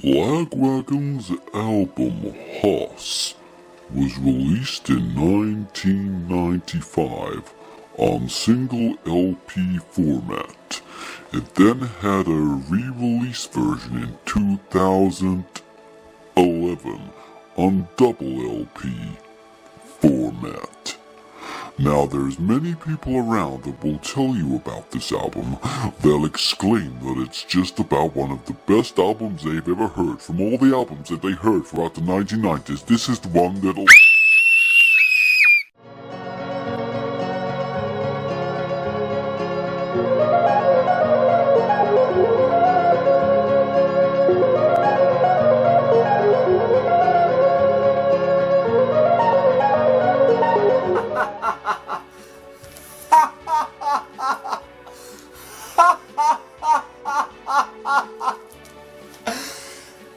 Lagwagon's album Hoss was released in 1995 on single LP format. It then had a re-release version in 2011 on double LP format. Now there's many people around that will tell you about this album. They'll exclaim that it's just about one of the best albums they've ever heard. From all the albums that they heard throughout the 1990s, this is the one that'll...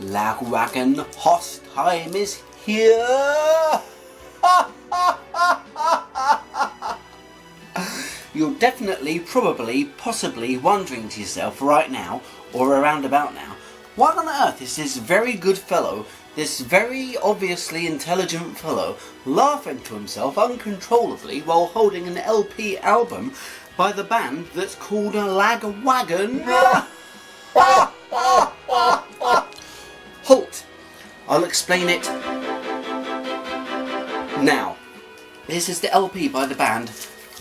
Lagwagon Hoss time is here! You're definitely, probably, possibly wondering to yourself right now, or around about now, why on earth is this very good fellow, this very obviously intelligent fellow, laughing to himself uncontrollably while holding an LP album by the band that's called a Lagwagon? Halt! I'll explain it now. This is the LP by the band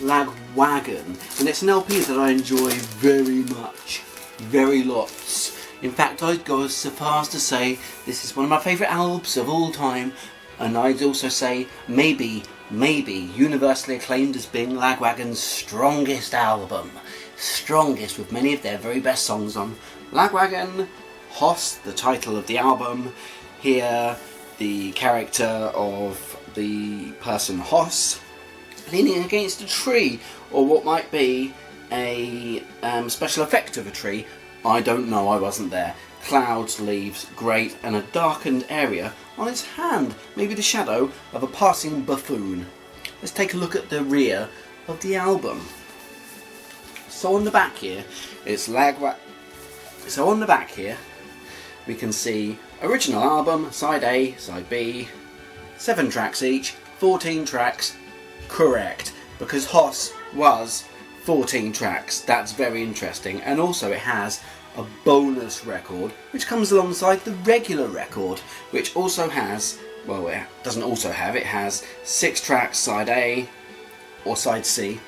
Lagwagon, and it's an LP that I enjoy very much, very lots. In fact, I'd go so far as to say this is one of my favourite albums of all time, and I'd also say maybe universally acclaimed as being Lagwagon's strongest album. Strongest, with many of their very best songs on. Lagwagon Hoss, the title of the album. Here, the character of the person Hoss leaning against a tree, or what might be a special effect of a tree. I don't know, I wasn't there. Clouds, leaves, great, and a darkened area on his hand, maybe the shadow of a passing buffoon. Let's take a look at the rear of the album. So on the back here, it's So on the back here, we can see original album, side A, side B, 7 tracks each, 14 tracks, correct, because Hoss was 14 tracks. That's very interesting. And also it has a bonus record which comes alongside the regular record, which also has, well, it doesn't also have, it has 6 tracks side A or side C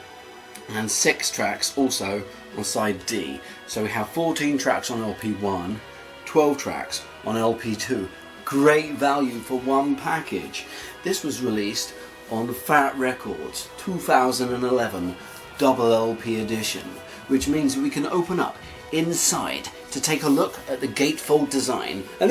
and 6 tracks also on side D. So we have 14 tracks on LP1, 12 tracks on LP2. Great value for one package. This was released on Fat Records 2011 double LP edition, which means we can open up inside to take a look at the gatefold design. And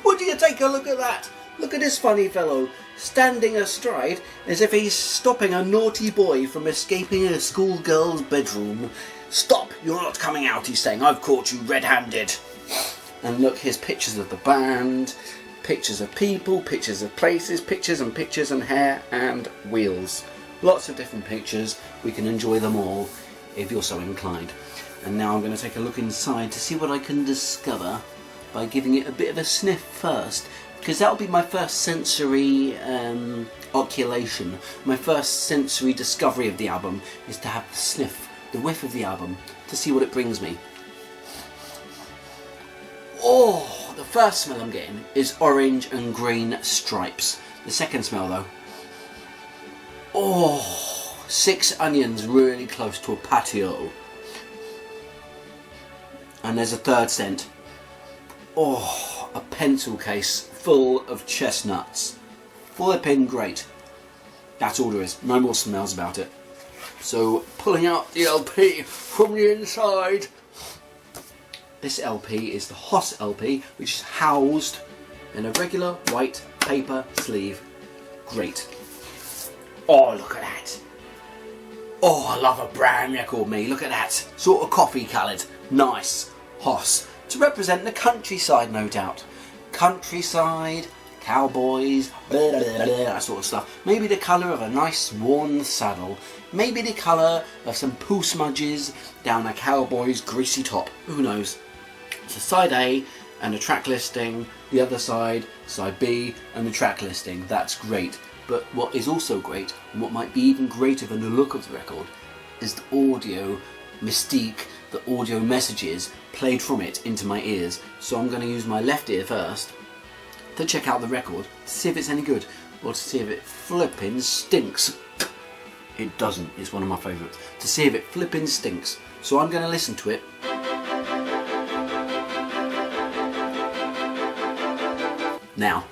would you take a look at that? Look at this funny fellow standing astride as if he's stopping a naughty boy from escaping a schoolgirl's bedroom. Stop, you're not coming out, he's saying. I've caught you red-handed. And look, here's pictures of the band, pictures of people, pictures of places, pictures and hair and wheels. Lots of different pictures. We can enjoy them all if you're so inclined. And now I'm going to take a look inside to see what I can discover by giving it a bit of a sniff first, because that'll be my first sensory oculation. My first sensory discovery of the album is to have the sniff, the whiff of the album, to see what it brings me. Oh, the first smell I'm getting is orange and green stripes. The second smell though, oh, 6 onions really close to a patio. And there's a third scent. Oh, a pencil case full of chestnuts. Flipping great. That's all there is. No more smells about it. So, pulling out the LP from the inside. This LP is the Hoss LP, which is housed in a regular white paper sleeve. Great. Oh, look at that. Oh, I love a brown record, me. Look at that. Sort of coffee coloured. Nice. Hoss. To represent the countryside, no doubt. Countryside, cowboys, blah, blah, blah, that sort of stuff. Maybe the colour of a nice worn saddle. Maybe the colour of some poo smudges down a cowboy's greasy top. Who knows? It's a side A and a track listing, the other side B and the track listing. That's great. But what is also great, and what might be even greater than the look of the record, is the audio mystique, the audio messages played from it into my ears. So I'm going to use my left ear first to check out the record, to see if it's any good, or to see if it flipping stinks. It doesn't, it's one of my favourites. To see if it flipping stinks. So I'm going to listen to it. Now.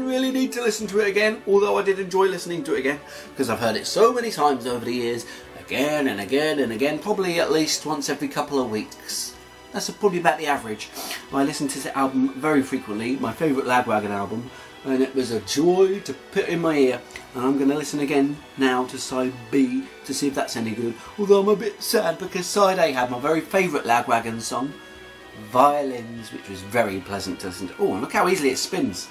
Really need to listen to it again, although I did enjoy listening to it again because I've heard it so many times over the years, again and again and again, probably at least once every couple of weeks. That's probably about the average. I listen to this album very frequently, my favourite Lagwagon album, and it was a joy to put in my ear, and I'm going to listen again now to side B to see if that's any good, although I'm a bit sad because side A had my very favourite Lagwagon song, Violins, which was very pleasant to listen to. Oh, and look how easily it spins.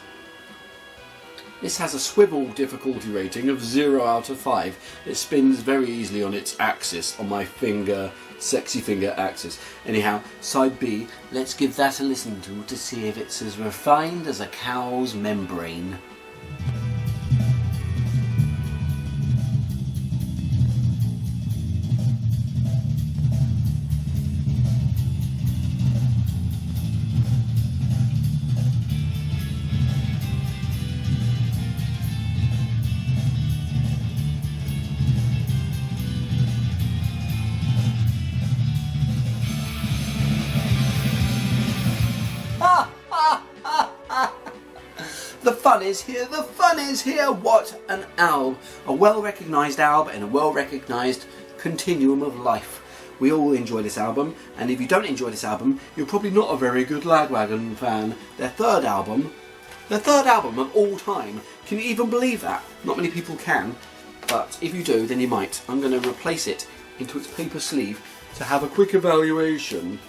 This has a swivel difficulty rating of 0 out of 5. It spins very easily on its axis, on my finger, sexy finger axis. Anyhow, side B, let's give that a listen to see if it's as refined as a cow's membrane. The fun is here, the fun is here. What an album. A well-recognised album and a well-recognised continuum of life. We all enjoy this album, and if you don't enjoy this album, you're probably not a very good Lagwagon fan. Their third album of all time. Can you even believe that? Not many people can, but if you do, then you might. I'm going to replace it into its paper sleeve to have a quick evaluation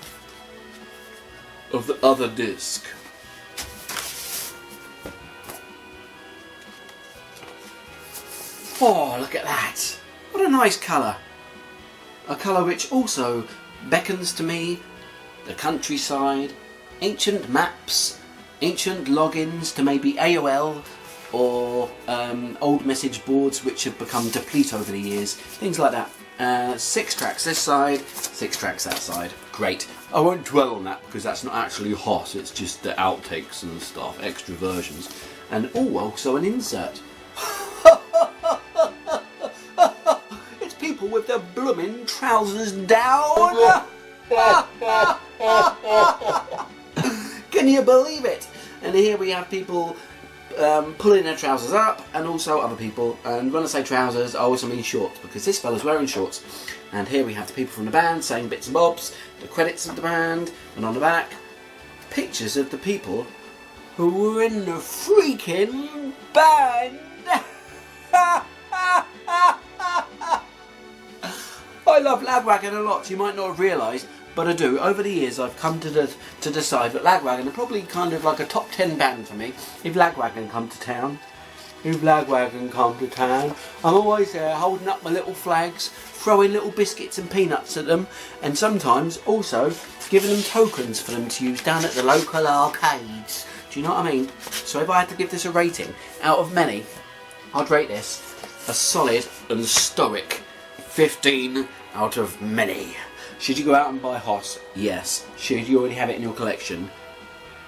of the other disc. Oh, look at that! What a nice colour! A colour which also beckons to me the countryside, ancient maps, ancient logins to maybe AOL or old message boards which have become deplete over the years, things like that. 6 tracks this side, 6 tracks that side. Great. I won't dwell on that because that's not actually hot, it's just the outtakes and stuff, extra versions. And also an insert. It's people with their blooming trousers down. Can you believe it? And here we have people pulling their trousers up, and also other people, and when I say trousers I also mean shorts, because this fella's wearing shorts. And here we have the people from the band saying bits and bobs, the credits of the band, and on the back pictures of the people who were in the freaking band. I love Lagwagon a lot, you might not have realised, but I do. Over the years I've come to decide that Lagwagon are probably kind of like a top 10 band for me. If Lagwagon come to town, I'm always there holding up my little flags, throwing little biscuits and peanuts at them, and sometimes also giving them tokens for them to use down at the local arcades. Do you know what I mean? So if I had to give this a rating out of many, I'd rate this a solid and stoic 15 out of many. Should you go out and buy Hoss? Yes. Should you already have it in your collection?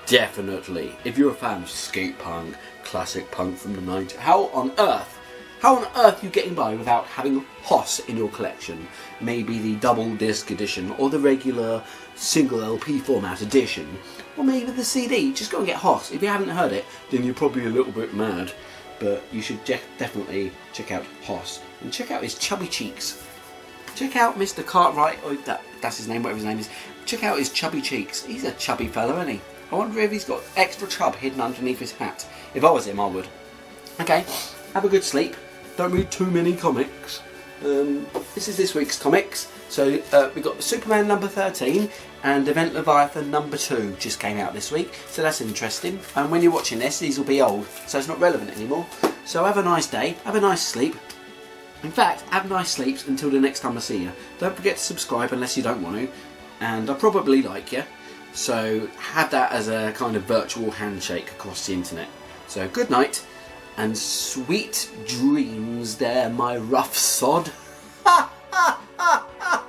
Definitely. If you're a fan of skate punk, classic punk from the 90s, how on earth are you getting by without having Hoss in your collection? Maybe the double disc edition, or the regular single LP format edition, or maybe the CD. Just go and get Hoss. If you haven't heard it, then you're probably a little bit mad. But you should definitely check out Hoss, and check out his chubby cheeks. Check out Mr. Cartwright, or that's his name, whatever his name is. Check out his chubby cheeks. He's a chubby fella, isn't he? I wonder if he's got extra chub hidden underneath his hat. If I was him, I would. Okay, have a good sleep. Don't read too many comics. This is this week's comics. So we've got Superman number 13 and Event Leviathan number 2 just came out this week. So that's interesting. And when you're watching this, these will be old, so it's not relevant anymore. So have a nice day, have a nice sleep. In fact, have nice sleeps until the next time I see you. Don't forget to subscribe unless you don't want to. And I probably like you. So have that as a kind of virtual handshake across the internet. So good night and sweet dreams there, my rough sod. Ha ha ha ha!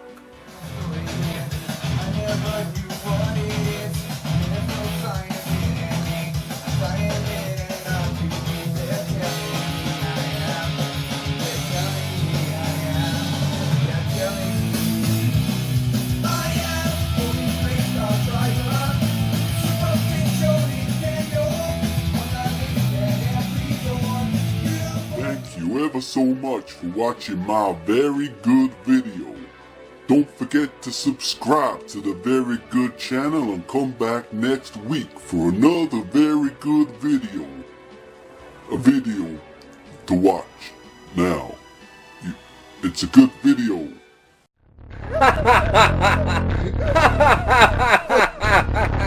Thank you ever so much for watching my very good video. Don't forget to subscribe to the Very Good channel and come back next week for another very good video. A video to watch. Now, it's a good video.